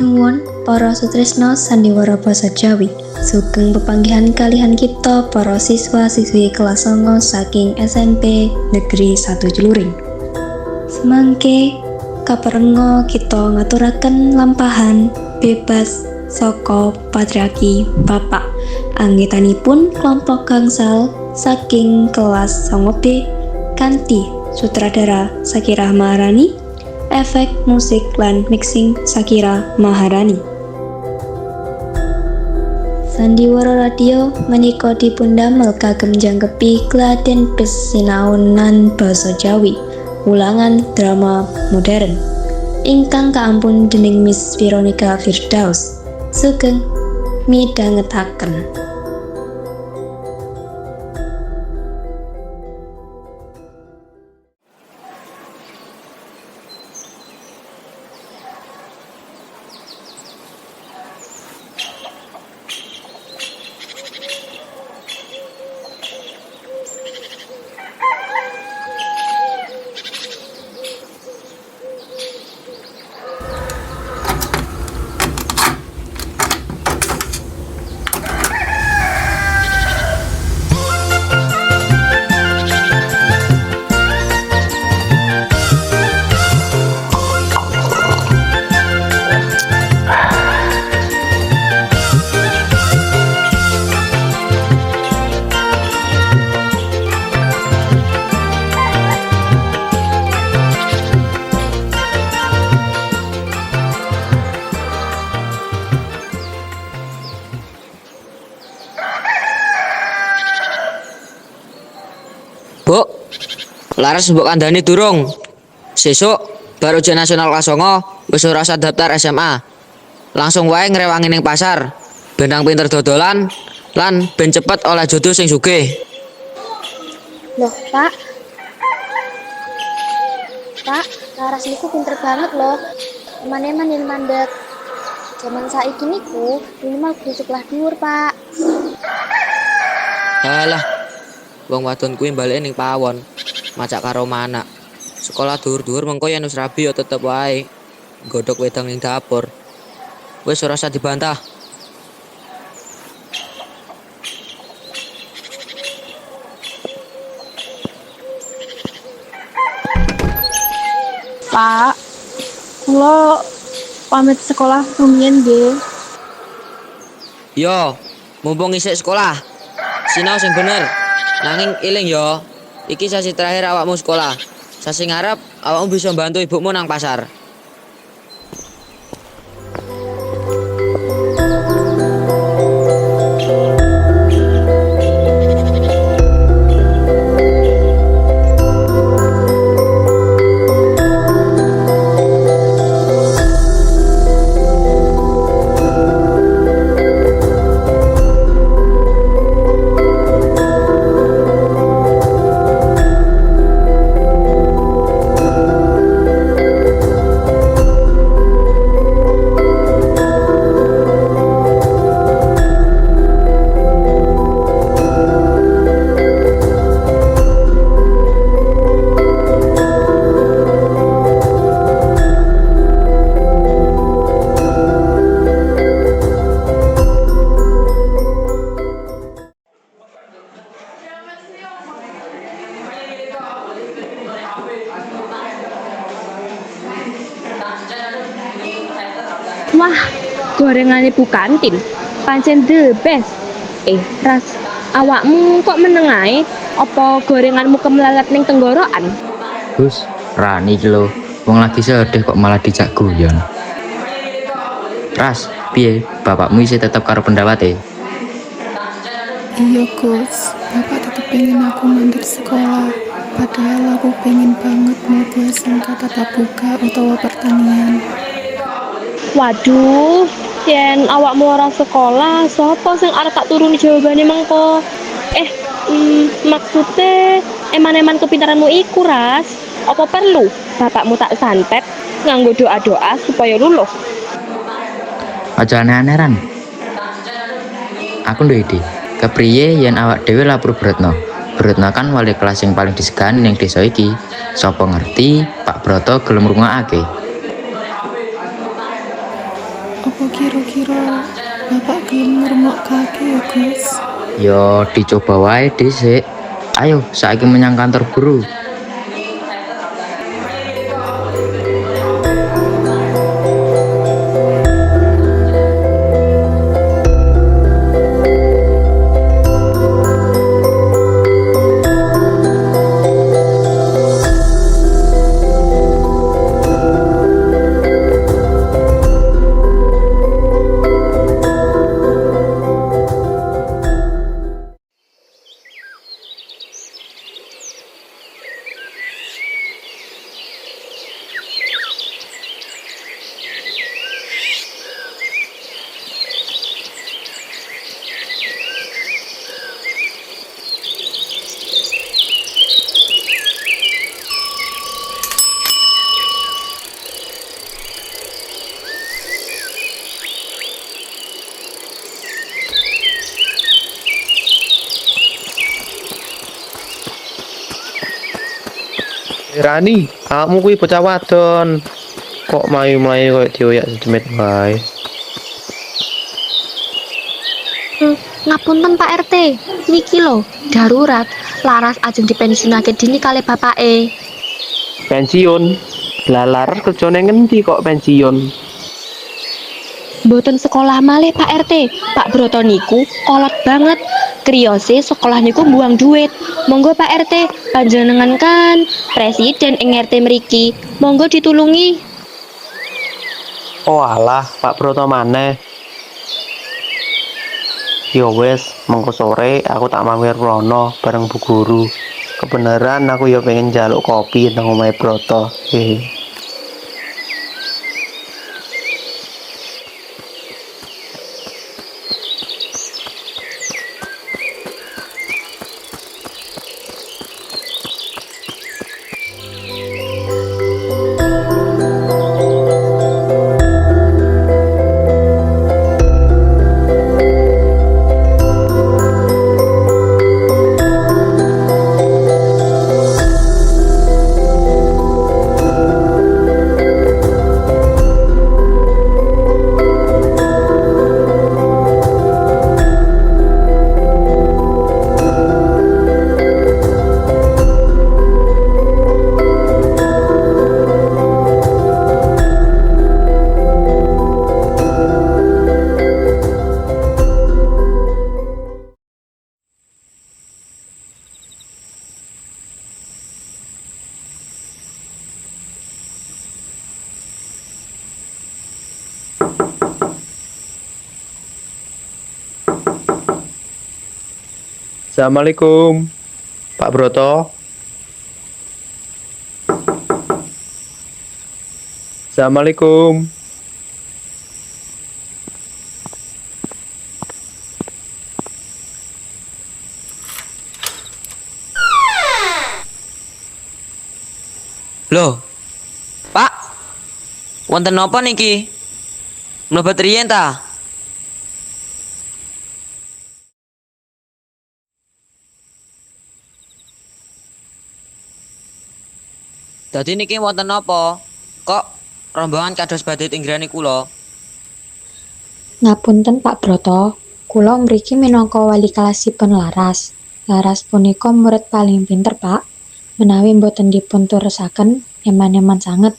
Nuwun para sutresna sandiwara basa Jawi. Sugeng pepanggihan kalihan kita para siswa-siswi kelas 9 saking SMP Negeri 1 Jluring. Semangke kaperenga kita ngaturaken lampahan bebas saka patriarki Bapak. Anggitanipun kelompok gangsal saking kelas 9B kanthi sutradara Shakira Maharani, efek musik lan mixing Shakira Maharani. Sandiwara Radio menika dipundamel kagem njangkepi gladhen pesinaonan basa Jawi, ulangan drama modern ingkang kaampun dening Miss Veronica Firdaus. Sugeng midhangetaken. Bu, laras mbok kandhani durung. Sesuk bar ujian nasional kelas 9 wis ora usah daftar SMA. Langsung wae ngrewangi ning pasar. Benang pinter dodolan lan ben cepet oleh jodoh sing sugih. Loh, Pak. Pak, laras niku pinter banget loh. Eman-eman yen mandek. Zaman saiki niku minimal kudu sekolah dhuwur, Pak. Alah, wong wadon kuwi baleke ning pawon. Macak karo manak. Sekolah dhuwur-dhuwur mengko yen wis rabi ya tetep wae godhog wedang ning dapur. Wis ora usah dibantah. Pak, kula pamit sekolah rumiyin nggih. Yo, mumpung isih sekolah. Sinau sing bener. Nanging eling yo, iki sasi terakhir awakmu sekolah. Sasi ngarep awakmu bisa bantu ibumu nang pasar. Wah, gorengan ibu kantin pancen the best. Ras, awakmu kok meneng ae? Apa gorenganmu kemelalat ning tenggorokan? Gus, rani iki lho. Wong lagi sedih kok malah dijak guyon. Ras, piye? Bapakmu isih tetep karo pendawate? Iya Gus, Bapak tetap pengen aku mandek sekolah. Padahal aku pengen banget mau SMK tatap muka atau pertanian. Waduh, yen awakmu ora sekolah, sapa sing arep tak turuni jawabane mengko? Maksudnya eman-eman kepintaranmu iku, Ras. Apa perlu bapakmu tak santet nganggo doa-doa supaya luluh? Aja aneh-aneh Ran. Aku ndek ide. Kepriye yen awak dhewe lapor Bretno? Bretno kan wali kelas yang paling disegani ning desa iki. Sapa ngerti Pak Broto gelem ngrungokake. Apa kira-kira Bapak gelem ngrungokake ya, Gus? Yo dicoba wae dhisik. Ayo saiki menyang kantor guru. Rani, kamu kuwi bocah wadon. Kok mlayu-mlayu koyo dioyak sedemet wae. Ngapunten Pak RT, niki lho darurat. Laras ajeng dipensiunake dini kali bapake. Pensiun. Lah laras kerjane ngendi kok pensiun? Mboten sekolah malih Pak RT. Pak Broto niku kolot banget. Kriyose sekolah niku buang duit. Monggo Pak RT, panjenengan kan presiden ing RT mriki. Monggo ditulungi. Oh alah, Pak Broto maneh. Yo wes, mengko sore aku tak mampir rono bareng Bu Guru. Kebenaran aku yo pengen njaluk kopi nang omahe Broto. Hehe. Assalamualaikum, Pak Broto. Assalamualaikum. Loh, Pak, wonten napa niki? Mlebet riyen ta? Dadi niki wonten napa? Kok rombongan kados badhe tinggrani kula? Ngapunten Pak Broto, kula mriki minangka wali kelasipun Laras. Laras punika murid paling pinter, Pak. Menawi mboten dipun turusaken eman-eman sanget,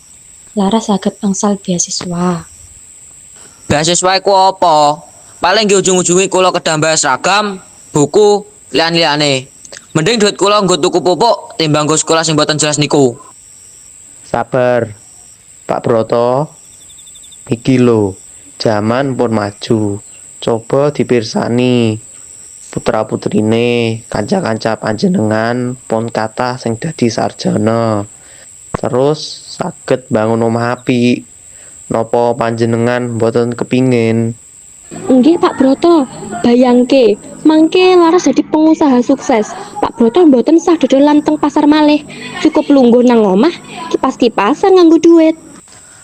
Laras saged angsal beasiswa. Beasiswa iku apa? Paling nggih ujung-ujunge kula kedambah seragam, buku, liyan-liyane. Mending duit kula nggo tuku pupuk timbang nggo sekolah sing mboten jelas niku. Sabar, Pak Broto. Iki lho, zaman pun maju. Coba dipirsani. Putra-putrine, kanca-kanca panjenengan pun kathah sing dadi sarjana. Terus saged bangun omah apik. Napa panjenengan mboten kepingin? Nggih Pak Broto, bayangke mangke Laras jadi pengusaha sukses. Pak Broto mboten sah dodolan teng pasar malih. Cukup lungguh nang omah, kipas-kipasan nganggo duit.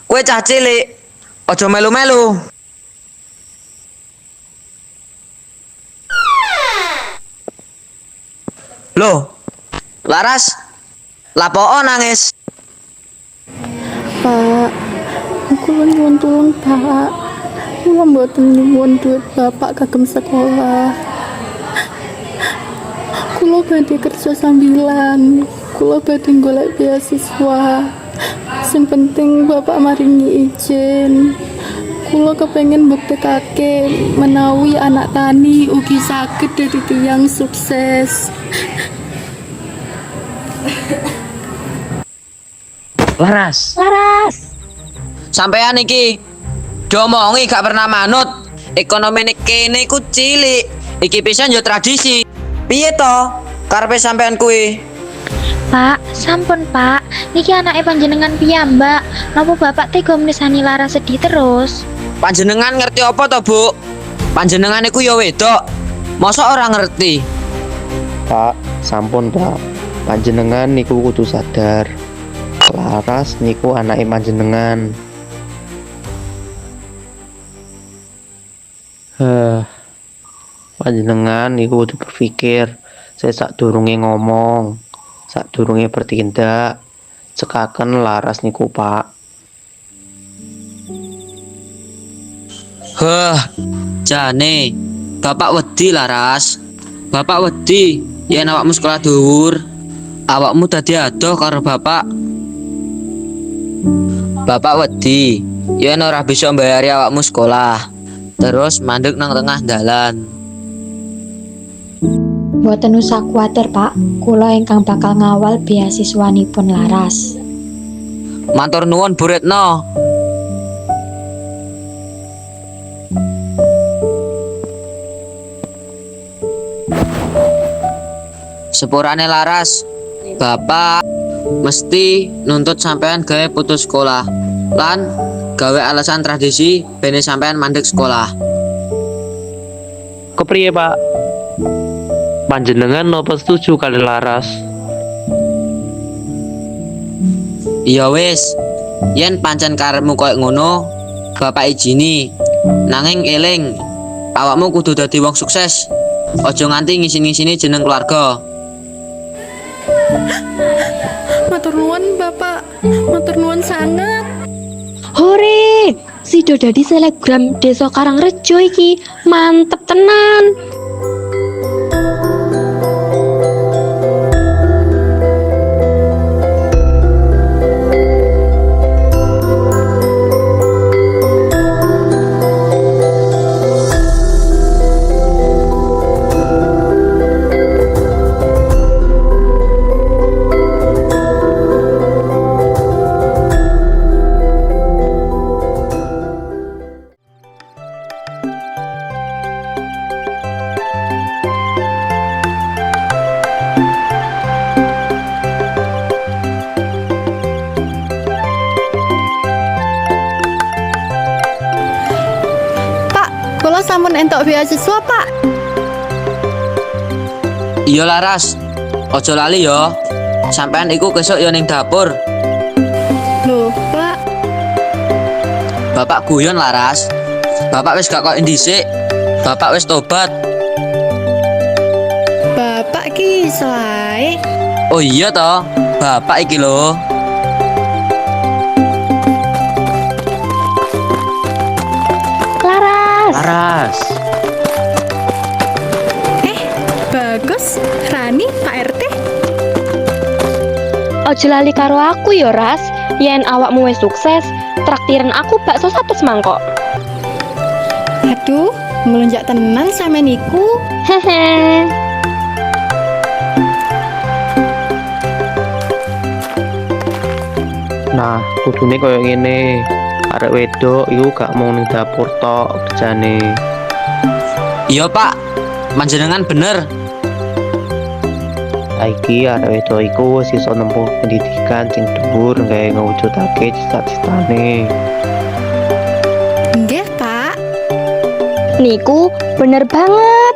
Kowe cah cilik, aja melu-melu. Loh, Laras, lapo nangis? Pak, kula nyuwun tulung, Pak. Kula mboten nyuwun duit bapak kagem sekolah. Kula badhe kerja sambilan. Kula badhe golek beasiswa. Sing penting bapak maringi izin. Kula kepengen mbuktekake menawi anak tani ugi saged dadi tiyang sukses. Laras. Sampean iki diomongi gak pernah manut. Ekonomi nek kene iku cilik. Iki pisan yo tradisi. Piye to? Karepe sampean kuwi? Pak, sampun Pak. Niki anake panjenengan piyambak. Napa Bapak tega menisani Laras sedih terus? Panjenengan ngerti apa to, Bu? Panjenengan iku yo wedok. Mosok ora ngerti? Pak, sampun Pak. Panjenengan niku kudu sadar. Laras niku anake panjenengan. Panjenengan niku kudu berpikir sadurunge ngomong, sadurunge bertindak. Cekaken Laras niku, Pak. Jane Bapak wedi Laras. Bapak wedi yen awakmu sekolah dhuwur, awakmu dadi adoh karo bapak. Bapak wedi yen ora bisa mbayari awakmu sekolah, terus mandek nang tengah dalan. Mboten usah kuwatir, Pak. Kula ingkang bakal ngawal beasiswanipun Laras. Matur nuwun Bu Retno. Sepurane Laras, Bapak mesti nuntut sampean gawe putus sekolah lan gawe alasan tradisi bene sampean mandek sekolah. Kepriye, Pak? Panjenengan napa setuju kali Laras? Ya wis, yen pancen karepmu koyo ngono, Bapak izini. Nanging eling, awakmu kudu dadi wong sukses. Aja nganti ngisin-ngisini jeneng keluarga. Matur nuwun Bapak. Matur nuwun sangat. Hore, sido dadi selebgram desa Karangrejo iki. Mantep tenan. Kula sampun entuk beasiswa, Pak. Iya Laras, aja lali ya. Sampean iku kesuk ya ning dapur. Loh, Pak. Bapak guyon Laras. Bapak wis gak kok dhisik. Bapak wis tobat. Bapak ki iso ae. Oh iya toh, Bapak iki lho. Laras. Bagus, Rani, Pak RT. Ojo lali karo aku ya, Ras. Yen awakmu wis sukses, traktiran aku bakso 100 mangkok. Aduh, melonjak tenan sampe niku. Hehe. Nah, kudune koyo ngene. Arek wedok iku gak mau ning dapur tok kerjane. Iya Pak, panjenengan bener. Saiki arek wedok iku wis iso nempuh pendidikan sing dhuwur gawe ngewujudake cita-citane. Nggih, Pak. Niku bener banget.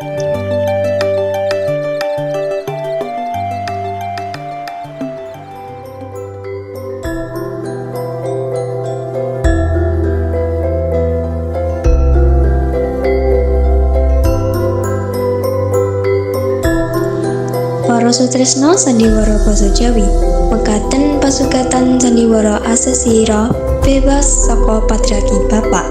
Para sutresna sandiwara basa Jawi, mekaten pasugatan sandiwara asesira bebas saka patriarki Bapak.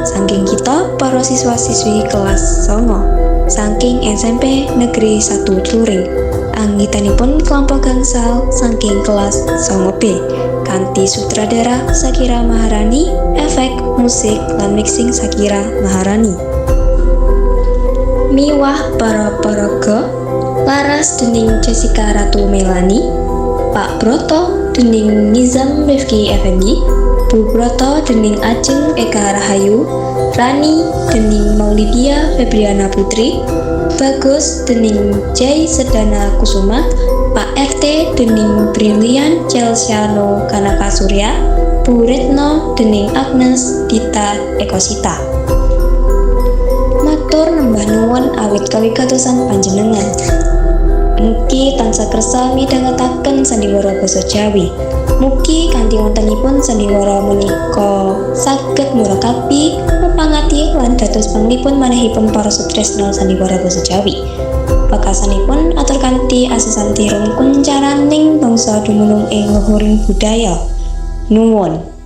Saking kita para siswa-siswi kelas 9 saking SMP Negeri 1 Tluring. Anggitanipun kelompok gangsal saking kelas 9B kanthi sutradara Shakira Maharani, efek musik lan mixing Shakira Maharani. Miwah para paraga laras dening Jessica Ratu Melani, Pak Broto dening Nizam Rifki Effendi, Bu Broto dening Ajeng Eka Rahayu, Rani dening Maulidia Febriana Putri, Bagus dening Jai Sedana Kusuma, Pak RT dening Brilian Celsiano Kanaka Surya, Bu Retno dening Agnes Dita Ekosita. Matur nembah nuwun awit kawigatosan panjenengan. Mugi tansah kersa midhangetaken sandiwara basa Jawi. Mugi kanthi wontenipun sandiwara menika saged murakabi, mupangati lan dados panglipun manehipun para sutresna sandiwara basa Jawi. Wekasanipun atur kanthi asesanti rungkun caraning bangsa dumunung ing luhuring budaya. Nuwun.